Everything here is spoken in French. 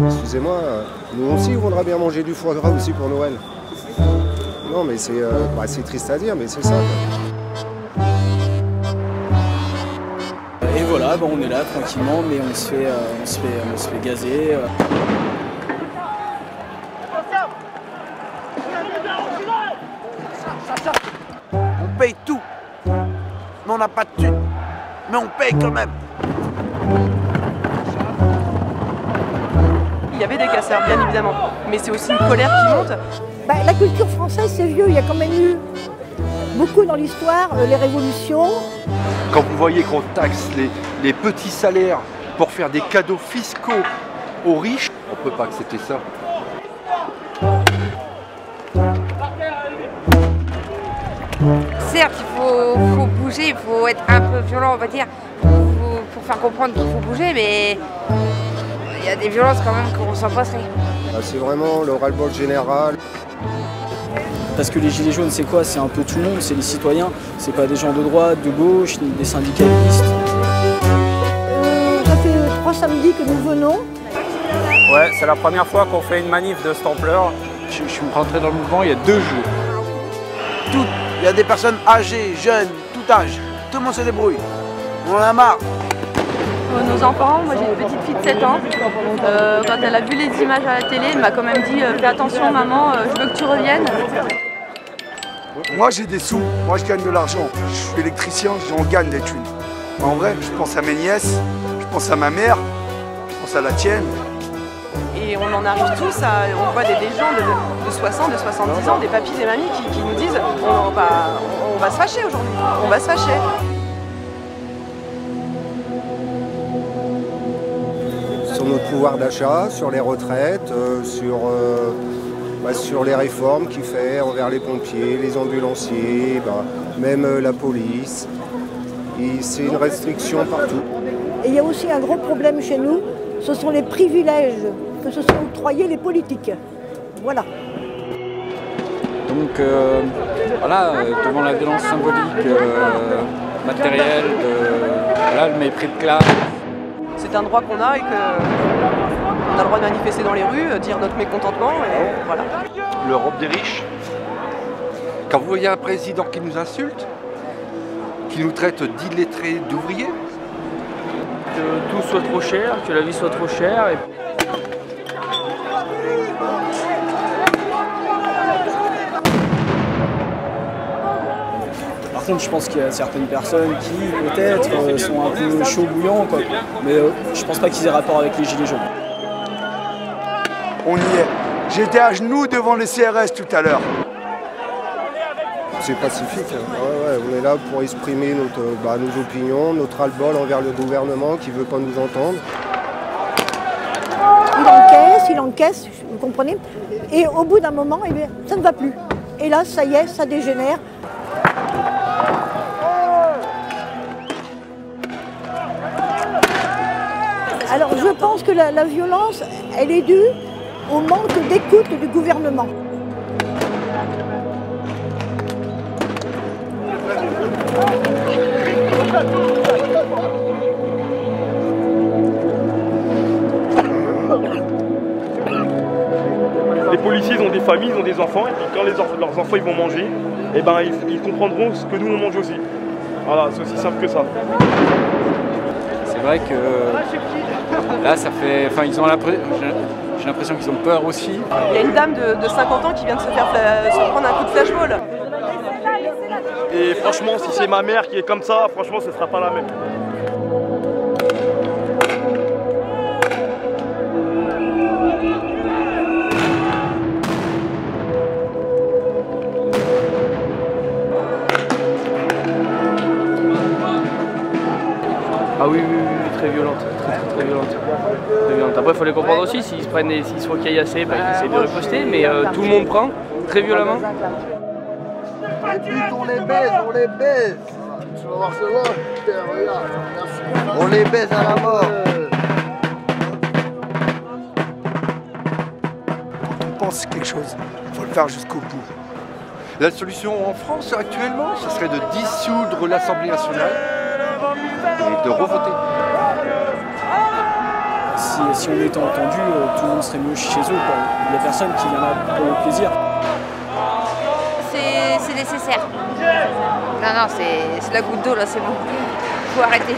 Excusez-moi, nous aussi on voudrait bien manger du foie gras aussi pour Noël. Non mais c'est triste à dire, mais c'est ça. Et voilà, bon, on est là tranquillement, mais on se fait gazer. On paye tout, mais on n'a pas de thunes, mais on paye quand même. Il y avait des casseurs, bien évidemment, mais c'est aussi une colère qui monte. La culture française, c'est vieux. Il y a quand même eu beaucoup dans l'histoire, les révolutions. Quand vous voyez qu'on taxe les petits salaires pour faire des cadeaux fiscaux aux riches, on ne peut pas accepter ça. Certes, il faut bouger, il faut être un peu violent, on va dire, pour faire comprendre qu'il faut bouger, mais il y a des violences quand même qu'on s'en passerait. C'est vraiment le ras-le-bol général. Parce que les gilets jaunes, c'est quoi? C'est un peu tout le monde, c'est les citoyens, c'est pas des gens de droite, de gauche, ni des syndicalistes. Ça fait 3 samedis que nous venons. Ouais, c'est la première fois qu'on fait une manif de cette ampleur. Je suis rentré dans le mouvement il y a 2 jours. Tout. Il y a des personnes âgées, jeunes, tout âge. Tout le monde se débrouille. On en a marre. Nos enfants, moi j'ai une petite fille de 7 ans, quand elle a vu les images à la télé, elle m'a quand même dit fais attention maman, je veux que tu reviennes. Moi j'ai des sous, moi je gagne de l'argent. Je suis électricien, j'en gagne des thunes. En vrai, je pense à mes nièces, je pense à ma mère, je pense à la tienne. Et on en arrive tous à, on voit des gens de 60, de 70 ans, des papis, des mamies qui nous disent on va se fâcher aujourd'hui, on va se fâcher. Sur notre pouvoir d'achat, sur les retraites, sur les réformes qu'il fait envers les pompiers, les ambulanciers, même la police. C'est une restriction partout. Et il y a aussi un gros problème chez nous, ce sont les privilèges que se sont octroyés les politiques. Voilà. Donc voilà, devant la violence symbolique, matérielle, le mépris de classe. C'est un droit qu'on a et qu'on a le droit de manifester dans les rues, dire notre mécontentement et voilà. L'Europe des riches. Quand vous voyez un président qui nous insulte, qui nous traite d'illettrés, d'ouvriers. Que tout soit trop cher, que la vie soit trop chère. Par contre, je pense qu'il y a certaines personnes qui, peut-être, sont un peu chaud bouillants, quoi. Mais je pense pas qu'ils aient rapport avec les gilets jaunes. On y est. J'étais à genoux devant les CRS tout à l'heure. C'est pacifique. On est là pour exprimer nos opinions, notre ras-le-bol envers le gouvernement qui ne veut pas nous entendre. Il encaisse, vous comprenez? Et au bout d'un moment, eh bien, ça ne va plus. Et là, ça y est, ça dégénère. Alors je pense que la violence, elle est due au manque d'écoute du gouvernement. Les policiers ont des familles, ils ont des enfants, et puis quand leurs enfants ils vont manger, eh ben, ils comprendront ce que nous on mange aussi. Voilà, c'est aussi simple que ça. C'est vrai que là, ça fait. Enfin, j'ai l'impression qu'ils ont peur aussi. Il y a une dame de 50 ans qui vient de se prendre un coup de flashball. Et franchement, si c'est ma mère qui est comme ça, franchement, ce ne sera pas la même. Ah oui, très violente, très violente. Très violente. Après, il faut les comprendre aussi, s'ils se prennent, s'ils sont caillassés, ils essayent de riposter, mais tout le monde prend, très violemment. Et puis on les baise, on les baise. Tu vas voir cela, regarde, merci. On les baise à la mort. Quand on pense quelque chose, il faut le faire jusqu'au bout. La solution en France actuellement, ce serait de dissoudre l'Assemblée nationale et de revoter. si on était entendu, tout le monde serait mieux chez eux, quoi. Il n'y a personne qui vient là pour le plaisir. C'est nécessaire. Non, c'est la goutte d'eau là, c'est bon. Faut arrêter.